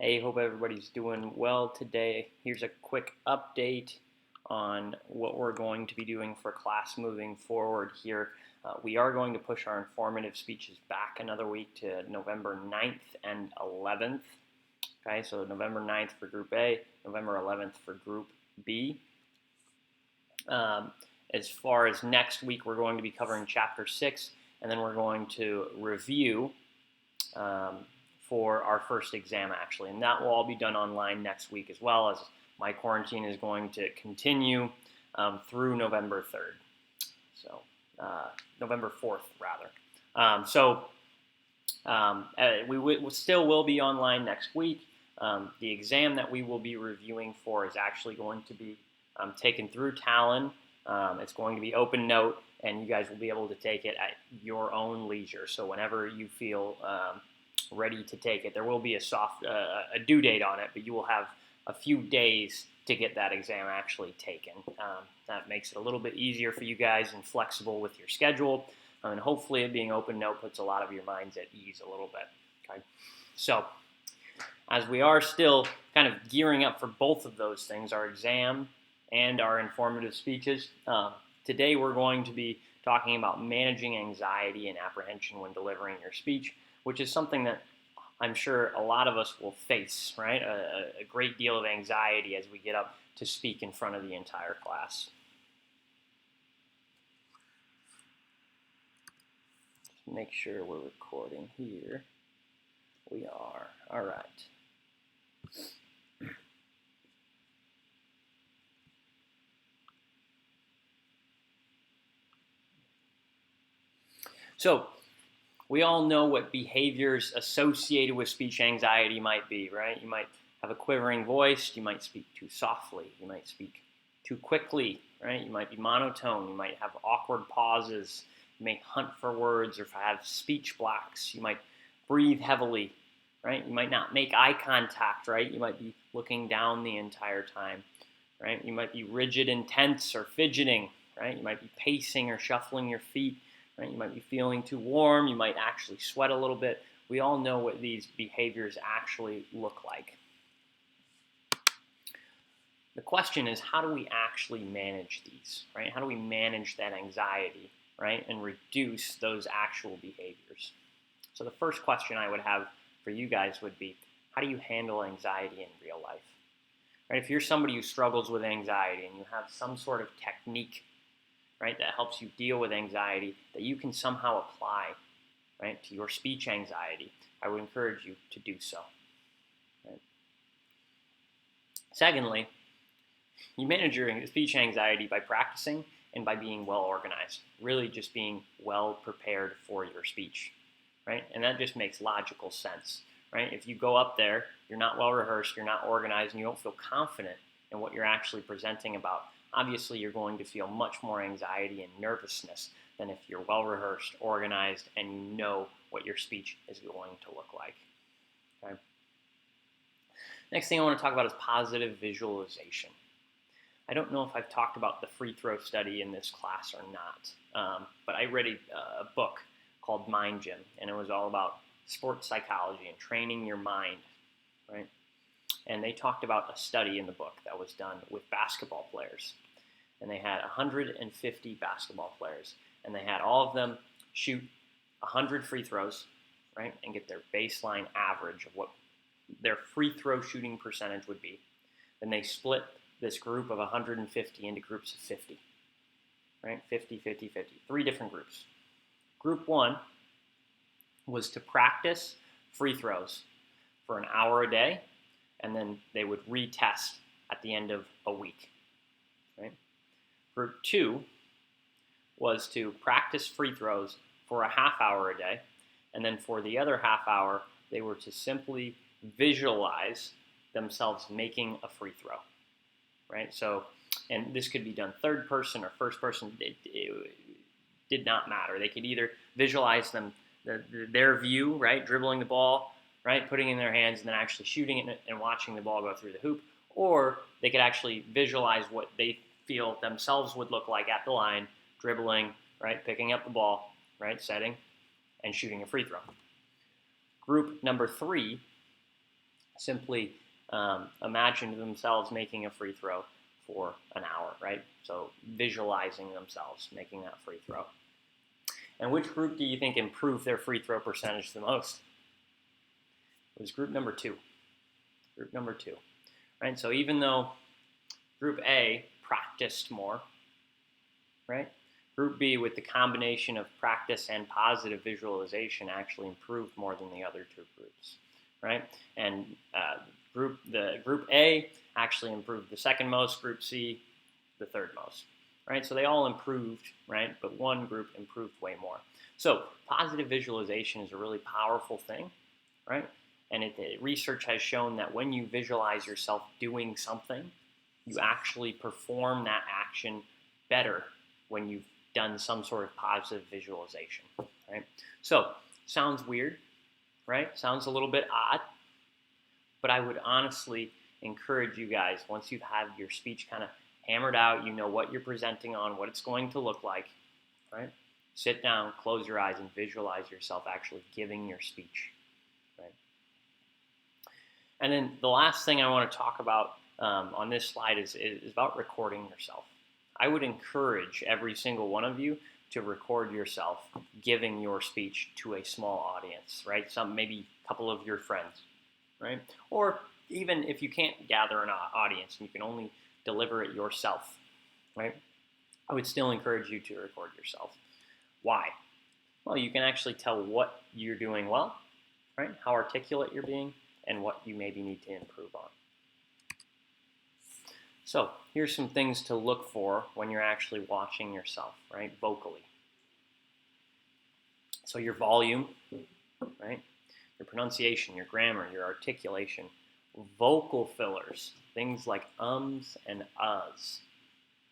Hey, hope everybody's doing well today. Here's a quick update on what we're going to be doing for class moving forward here. We are going to push our informative speeches back another week to November 9th and 11th. Okay, so November 9th for Group A, November 11th for Group B. As far as next week, we're going to be covering Chapter 6, and then we're going to review for our first exam, actually. And that will all be done online next week, as well as my quarantine is going to continue through November 3rd. So, November 4th, rather. We still will be online next week. The exam that we will be reviewing for is actually going to be taken through Talon. It's going to be open note, and you guys will be able to take it at your own leisure. So whenever you feel ready to take it, there will be a due date on it, but you will have a few days to get that exam actually taken. That makes it a little bit easier for you guys and flexible with your schedule. And hopefully it being open note puts a lot of your minds at ease a little bit. Okay, so as we are still kind of gearing up for both of those things, our exam and our informative speeches, today we're going to be talking about managing anxiety and apprehension when delivering your speech, which is something that I'm sure a lot of us will face, right? A great deal of anxiety as we get up to speak in front of the entire class. Just make sure we're recording here. We are. All right. So, we all know what behaviors associated with speech anxiety might be, right? You might have a quivering voice, you might speak too softly, you might speak too quickly, right? You might be monotone, you might have awkward pauses, you may hunt for words or have speech blocks, you might breathe heavily, right? You might not make eye contact, right? You might be looking down the entire time, right? You might be rigid and tense or fidgeting, right? You might be pacing or shuffling your feet. Right? You might be feeling too warm. You might actually sweat a little bit. We all know what these behaviors actually look like. The question is, how do we actually manage these, right? How do we manage that anxiety, right, and reduce those actual behaviors? So the first question I would have for you guys would be, how do you handle anxiety in real life? Right? If you're somebody who struggles with anxiety and you have some sort of technique, right, that helps you deal with anxiety that you can somehow apply, right, to your speech anxiety, I would encourage you to do so. Right? Secondly, you manage your speech anxiety by practicing and by being well organized, really just being well prepared for your speech, right? And that just makes logical sense, right? If you go up there, you're not well rehearsed, you're not organized, and you don't feel confident in what you're actually presenting about, obviously you're going to feel much more anxiety and nervousness than if you're well rehearsed, organized, and you know what your speech is going to look like. Okay? Next thing I want to talk about is positive visualization. I don't know if I've talked about the free throw study in this class or not, but I read a book called Mind Gym, and it was all about sports psychology and training your mind, right? And they talked about a study in the book that was done with basketball players. And they had 150 basketball players. And they had all of them shoot 100 free throws, right? And get their baseline average of what their free throw shooting percentage would be. Then they split this group of 150 into groups of 50, right? 50, 50, 50. 3 different groups. Group 1 was to practice free throws for an hour a day, and then they would retest at the end of a week. Right? Group 2 was to practice free throws for a half hour a day, and then for the other half hour, they were to simply visualize themselves making a free throw. Right? So, and this could be done third person or first person. It did not matter. They could either visualize their view, right, dribbling the ball, right, putting it in their hands and then actually shooting it and watching the ball go through the hoop, or they could actually visualize what they feel themselves would look like at the line, dribbling, right, picking up the ball, right, setting, and shooting a free throw. Group number 3 simply imagine themselves making a free throw for an hour, right? So visualizing themselves making that free throw. And which group do you think improved their free throw percentage the most? It was group number 2. Group number 2, right? So even though group A practiced more, right? Group B, with the combination of practice and positive visualization, actually improved more than the other 2 groups, right? And group A actually improved the second most, group C the third most, right? So they all improved, right? But one group improved way more. So positive visualization is a really powerful thing, right? And research has shown that when you visualize yourself doing something, you actually perform that action better when you've done some sort of positive visualization, right? So, sounds weird, right? Sounds a little bit odd, but I would honestly encourage you guys, once you've had your speech kind of hammered out, you know what you're presenting on, what it's going to look like, right? Sit down, close your eyes, and visualize yourself actually giving your speech, right? And then the last thing I want to talk about on this slide is about recording yourself. I would encourage every single one of you to record yourself giving your speech to a small audience, right? Maybe a couple of your friends, right? Or even if you can't gather an audience and you can only deliver it yourself, right? I would still encourage you to record yourself. Why? Well, you can actually tell what you're doing well, right? How articulate you're being, and what you maybe need to improve on. So here's some things to look for when you're actually watching yourself, right, vocally. So your volume, right, your pronunciation, your grammar, your articulation, vocal fillers, things like ums and uhs,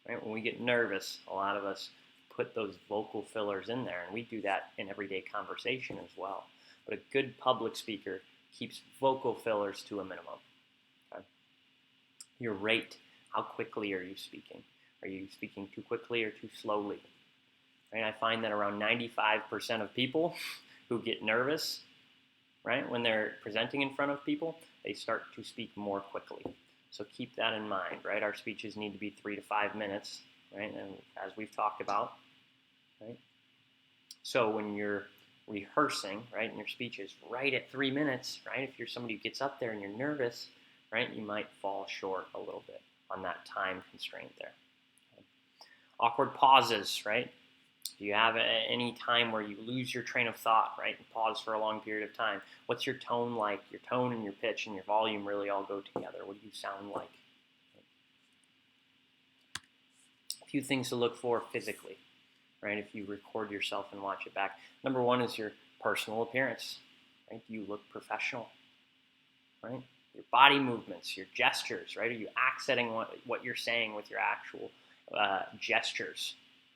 right? When we get nervous, a lot of us put those vocal fillers in there, and we do that in everyday conversation as well. But a good public speaker keeps vocal fillers to a minimum. Okay? Your rate. How quickly are you speaking? Are you speaking too quickly or too slowly? Right? I find that around 95% of people who get nervous, right, when they're presenting in front of people, they start to speak more quickly. So keep that in mind, right? Our speeches need to be 3 to 5 minutes, right? And as we've talked about, right? So when you're rehearsing, right, and your speech is right at 3 minutes, right? If you're somebody who gets up there and you're nervous, right, you might fall short a little bit on that time constraint there. Okay. Awkward pauses, right? Do you have any time where you lose your train of thought, right, and pause for a long period of time? What's your tone like? Your tone and your pitch and your volume really all go together. What do you sound like? A few things to look for physically, right, if you record yourself and watch it back. Number 1 is your personal appearance, right? Do you look professional, right? Your body movements, your gestures, right? Are you accenting what you're saying with your actual gestures?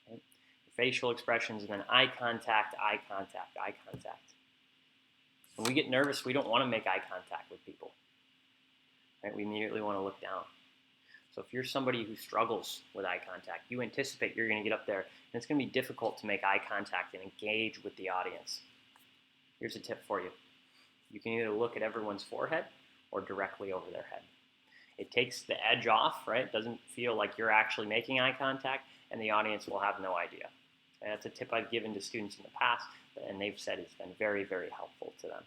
Right? Your facial expressions, and then eye contact, eye contact, eye contact. When we get nervous, we don't want to make eye contact with people, right? We immediately want to look down. So if you're somebody who struggles with eye contact, you anticipate you're going to get up there, and it's going to be difficult to make eye contact and engage with the audience. Here's a tip for you. You can either look at everyone's forehead or directly over their head. It takes the edge off, right? It doesn't feel like you're actually making eye contact, and the audience will have no idea. And that's a tip I've given to students in the past, and they've said it's been very, very helpful to them.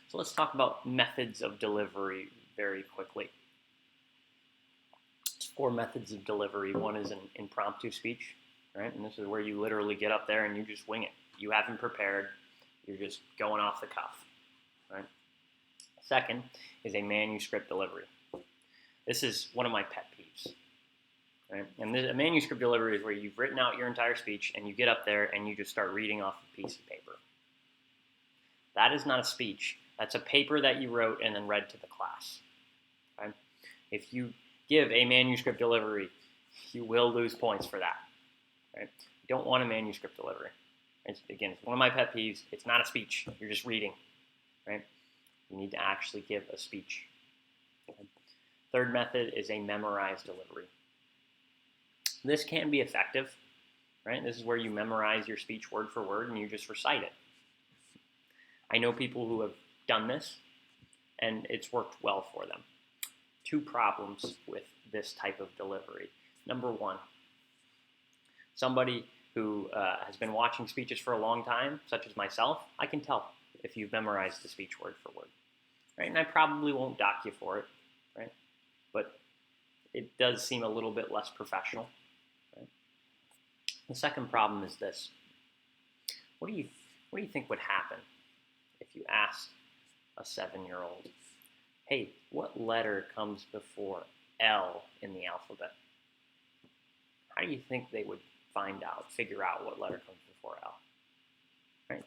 So let's talk about methods of delivery very quickly. There's 4 methods of delivery. One is an impromptu speech, right? And this is where you literally get up there and you just wing it. You haven't prepared. You're just going off the cuff, right? Second is a manuscript delivery. This is one of my pet peeves, right? And a manuscript delivery is where you've written out your entire speech and you get up there and you just start reading off a piece of paper. That is not a speech. That's a paper that you wrote and then read to the class. Okay? If you give a manuscript delivery, you will lose points for that. Right? You don't want a manuscript delivery. It's one of my pet peeves. It's not a speech. You're just reading. Right? You need to actually give a speech. Okay? Third method is a memorized delivery. This can be effective. Right? This is where you memorize your speech word for word and you just recite it. I know people who have done this, and it's worked well for them. 2 problems with this type of delivery. Number 1, somebody who has been watching speeches for a long time, such as myself, I can tell if you've memorized the speech word for word, right? And I probably won't dock you for it, right? But it does seem a little bit less professional, right? The second problem is this. What do you think would happen if you asked a 7-year-old, hey, what letter comes before L in the alphabet? How do you think they would figure out what letter comes before L? Right?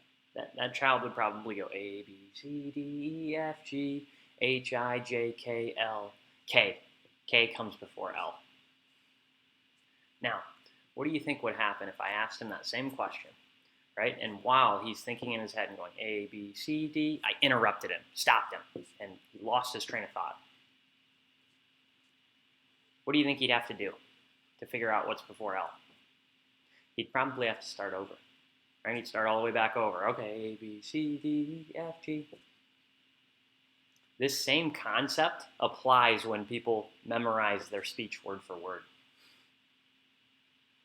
That child would probably go A, B, C, D, E, F, G, H, I, J, K, L, K. K comes before L. Now, what do you think would happen if I asked him that same question? Right? And while he's thinking in his head and going A, B, C, D, I interrupted him, stopped him, and he lost his train of thought. What do you think he'd have to do to figure out what's before L? He'd probably have to start over. Right? He'd start all the way back over. Okay, A, B, C, D, E, F, G. This same concept applies when people memorize their speech word for word.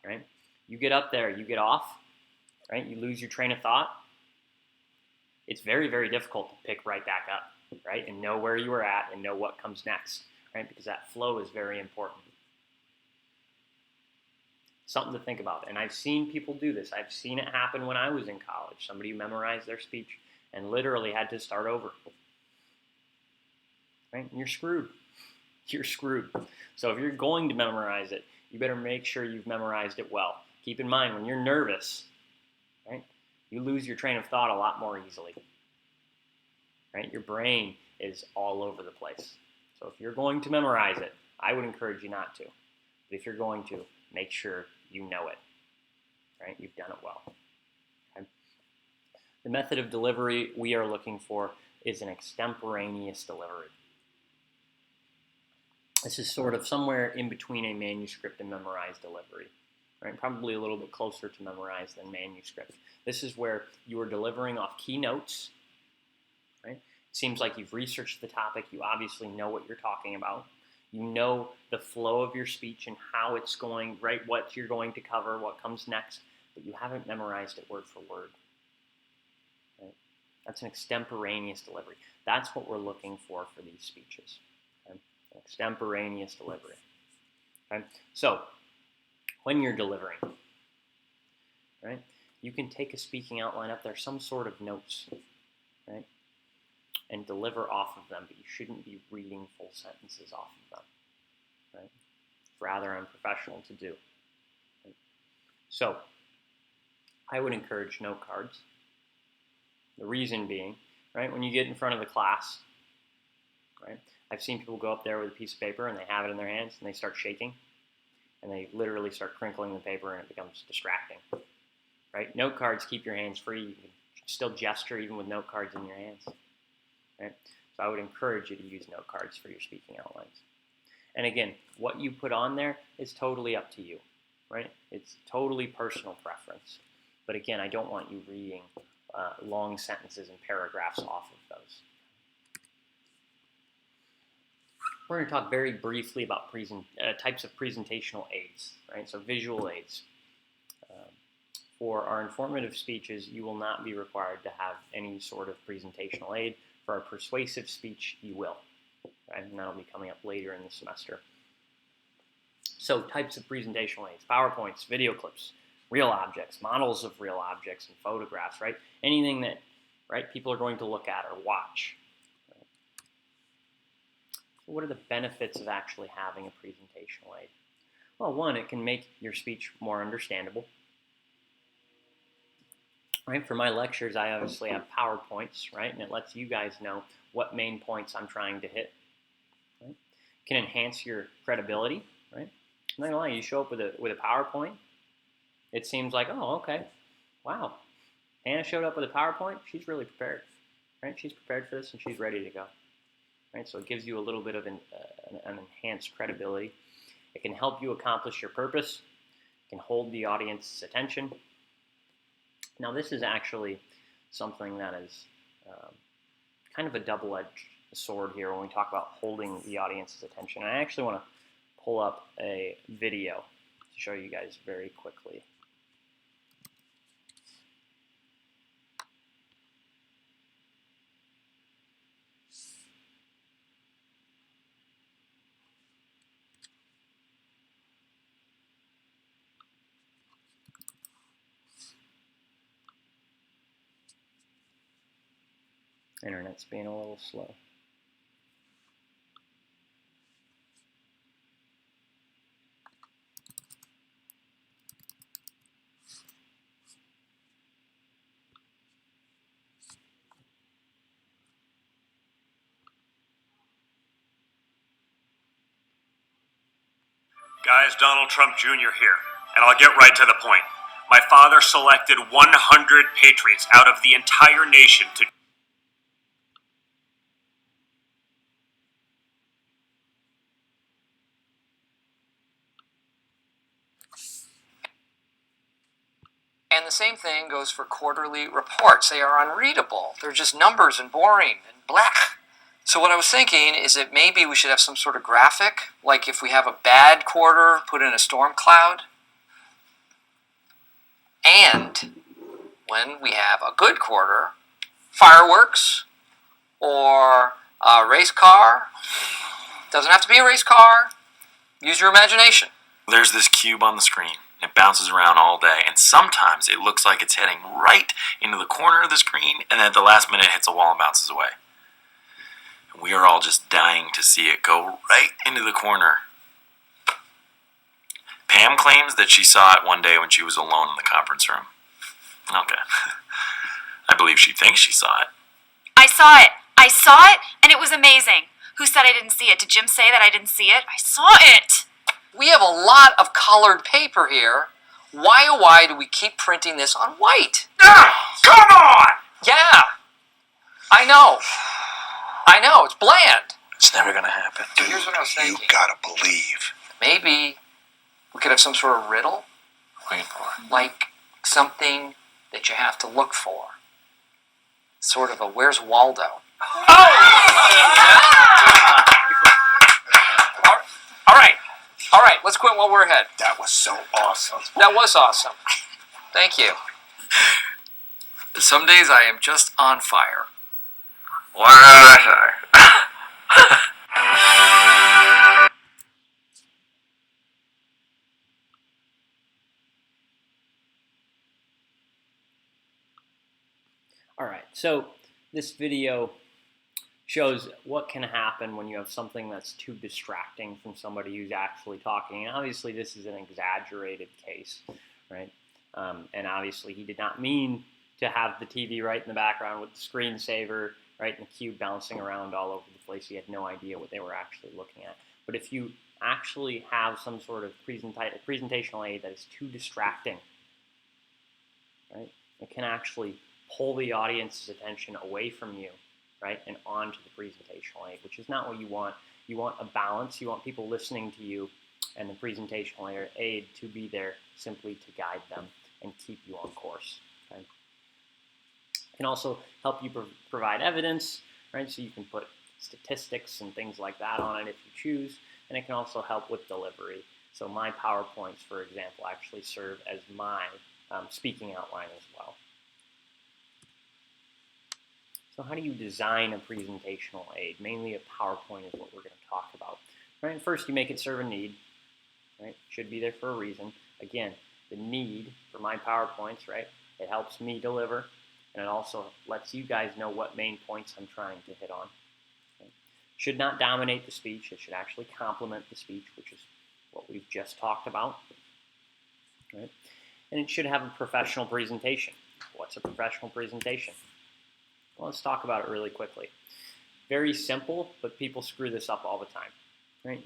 Right? You get up there, you get off, right? You lose your train of thought. It's very, very difficult to pick right back up, right? And know where you were at and know what comes next, right? Because that flow is very important. Something to think about. And I've seen people do this. I've seen it happen when I was in college. Somebody who memorized their speech and literally had to start over. Right? And you're screwed. You're screwed. So if you're going to memorize it, you better make sure you've memorized it well. Keep in mind, when you're nervous, right, you lose your train of thought a lot more easily. Right? Your brain is all over the place. So if you're going to memorize it, I would encourage you not to. But if you're going to, make sure you know it. Right? You've done it well. Okay? The method of delivery we are looking for is an extemporaneous delivery. This is sort of somewhere in between a manuscript and memorized delivery. Right? Probably a little bit closer to memorized than manuscript. This is where you are delivering off key notes. Right? It seems like you've researched the topic. You obviously know what you're talking about. You know the flow of your speech and how it's going, right? What you're going to cover, what comes next, but you haven't memorized it word for word. Right? That's an extemporaneous delivery. That's what we're looking for these speeches. Okay? Extemporaneous delivery. Okay? So, when you're delivering, right, you can take a speaking outline up there, some sort of notes, right, and deliver off of them, but you shouldn't be reading full sentences off of them, right? It's rather unprofessional to do. Right? So, I would encourage note cards. The reason being, right, when you get in front of the class, right, I've seen people go up there with a piece of paper and they have it in their hands and they start shaking. And they literally start crinkling the paper and it becomes distracting, right? Note cards keep your hands free. You can still gesture even with note cards in your hands, right? So I would encourage you to use note cards for your speaking outlines. And again, what you put on there is totally up to you, right? It's totally personal preference. But again, I don't want you reading long sentences and paragraphs off of those. We're going to talk very briefly about types of presentational aids, right? So visual aids. For our informative speeches, you will not be required to have any sort of presentational aid. For our persuasive speech, you will, right? And that'll be coming up later in the semester. So types of presentational aids: PowerPoints, video clips, real objects, models of real objects, and photographs, right? Anything that, right, people are going to look at or watch. What are the benefits of actually having a presentational aid? Well, one, it can make your speech more understandable. Right? For my lectures, I obviously have PowerPoints, right? And it lets you guys know what main points I'm trying to hit. Right? It can enhance your credibility, right? I'm not gonna lie, you show up with a PowerPoint, it seems like, oh, okay, wow. Hannah showed up with a PowerPoint, she's really prepared, right? She's prepared for this and she's ready to go. Right? So it gives you a little bit of an enhanced credibility. It can help you accomplish your purpose. It can hold the audience's attention. Now, this is actually something that is kind of a double-edged sword here when we talk about holding the audience's attention. And I actually want to pull up a video to show you guys very quickly. Internet's being a little slow. Guys, Donald Trump Jr. here, and I'll get right to the point. My father selected 100 patriots out of the entire nation to... And the same thing goes for quarterly reports. They are unreadable. They're just numbers and boring and blah. So what I was thinking is that maybe we should have some sort of graphic, like if we have a bad quarter, put in a storm cloud. And when we have a good quarter, fireworks or a race car. Doesn't have to be a race car. Use your imagination. There's this cube on the screen. It bounces around all day, and sometimes it looks like it's heading right into the corner of the screen, and then at the last minute it hits a wall and bounces away. And we are all just dying to see it go right into the corner. Pam claims that she saw it one day when she was alone in the conference room. Okay. I believe she thinks she saw it. I saw it. I saw it, and it was amazing. Who said I didn't see it? Did Jim say that I didn't see it? I saw it. We have a lot of colored paper here. Why do we keep printing this on white? Come on! Yeah. I know, it's bland. It's never gonna happen. Dude, here's what I was thinking. You gotta believe. Maybe we could have some sort of riddle. Wait for it. Like something that you have to look for. Sort of a Where's Waldo? All right, let's quit while we're ahead. That was so awesome. That was awesome. Thank you. Some days I am just on fire. What did I say? All right, so this video shows what can happen when you have something that's too distracting from somebody who's actually talking. And obviously this is an exaggerated case, right? And obviously he did not mean to have the TV right in the background with the screensaver, right, and the cube bouncing around all over the place. He had no idea what they were actually looking at. But if you actually have some sort of presentational aid that is too distracting, right, it can actually pull the audience's attention away from you, right, and onto the presentational aid, which is not what you want. You want a balance. You want people listening to you and the presentational aid to be there simply to guide them and keep you on course. Okay? It can also help you provide evidence, right, so you can put statistics and things like that on it if you choose, and it can also help with delivery. So my PowerPoints, for example, actually serve as my speaking outline as well. So how do you design a presentational aid? Mainly a PowerPoint is what we're going to talk about. Right? First, you make it serve a need. Right? It should be there for a reason. Again, the need for my PowerPoints, right? It helps me deliver, and it also lets you guys know what main points I'm trying to hit on. Okay? Should not dominate the speech. It should actually complement the speech, which is what we've just talked about. Right? And it should have a professional presentation. What's a professional presentation? Well, let's talk about it really quickly. Very simple, but people screw this up all the time. Right?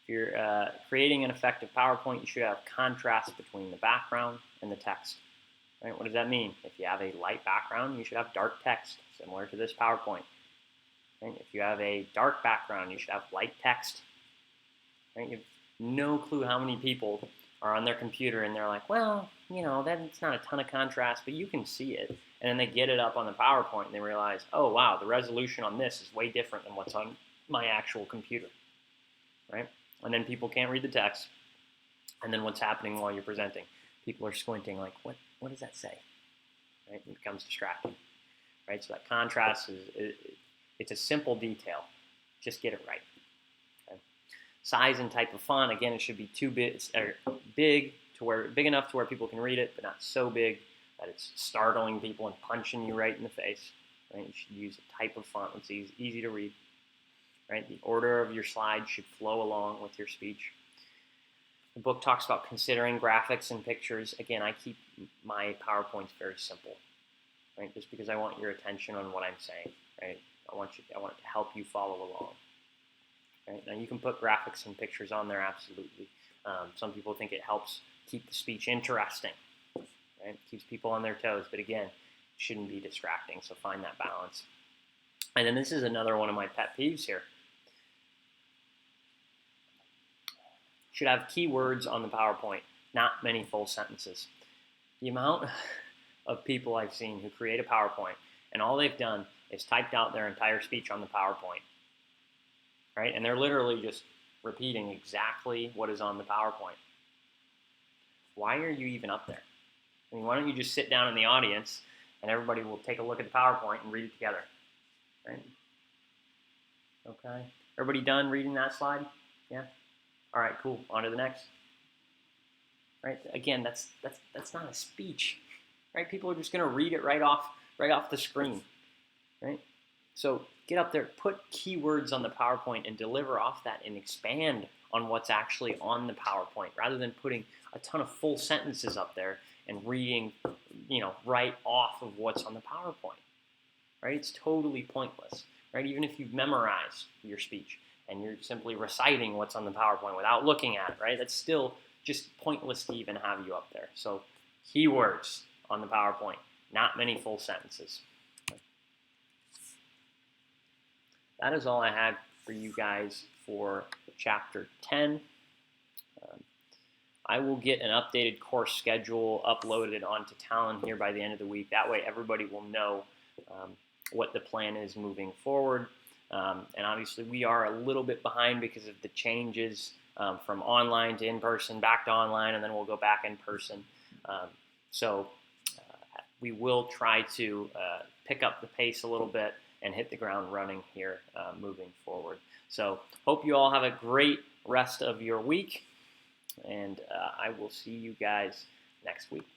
If you're creating an effective PowerPoint, you should have contrast between the background and the text. Right? What does that mean? If you have a light background, you should have dark text, similar to this PowerPoint. Right? If you have a dark background, you should have light text. Right? You have no clue how many people are on their computer and they're like, well, that's not a ton of contrast, but you can see it. And then they get it up on the PowerPoint and they realize, oh, wow, the resolution on this is way different than what's on my actual computer, right? And then people can't read the text. And then what's happening while you're presenting? People are squinting like, what does that say? Right? It becomes distracting, right? So that contrast it's a simple detail. Just get it right. Okay? Size and type of font, again, it should be big enough to where people can read it, but not so big that it's startling people and punching you right in the face. Right? You should use a type of font that's easy to read. Right? The order of your slides should flow along with your speech. The book talks about considering graphics and pictures. Again, I keep my PowerPoints very simple, right? Just because I want your attention on what I'm saying, right? I want it to help you follow along. Right? Now you can put graphics and pictures on there, absolutely. Some people think it helps keep the speech interesting, right? It keeps people on their toes, but again, it shouldn't be distracting, so find that balance. And then this is another one of my pet peeves here. Should have keywords on the PowerPoint, not many full sentences. The amount of people I've seen who create a PowerPoint and all they've done is typed out their entire speech on the PowerPoint, right? And they're literally just repeating exactly what is on the PowerPoint. Why are you even up there? I mean, why don't you just sit down in the audience and everybody will take a look at the PowerPoint and read it together, right? Okay. Everybody done reading that slide? Yeah? All right, cool. On to the next. Right? Again, that's not a speech, right? People are just going to read it right off the screen, right? So get up there, put keywords on the PowerPoint, and deliver off that, and expand on what's actually on the PowerPoint, rather than putting a ton of full sentences up there and reading, right off of what's on the PowerPoint, right? It's totally pointless, right? Even if you've memorized your speech and you're simply reciting what's on the PowerPoint without looking at it, right? That's still just pointless to even have you up there. So keywords on the PowerPoint, not many full sentences. That is all I have for you guys for Chapter 10. I will get an updated course schedule uploaded onto Talon here by the end of the week. That way everybody will know what the plan is moving forward. And obviously we are a little bit behind because of the changes from online to in-person, back to online, and then we'll go back in person. So we will try to pick up the pace a little bit and hit the ground running here moving forward. So hope you all have a great rest of your week, and I will see you guys next week.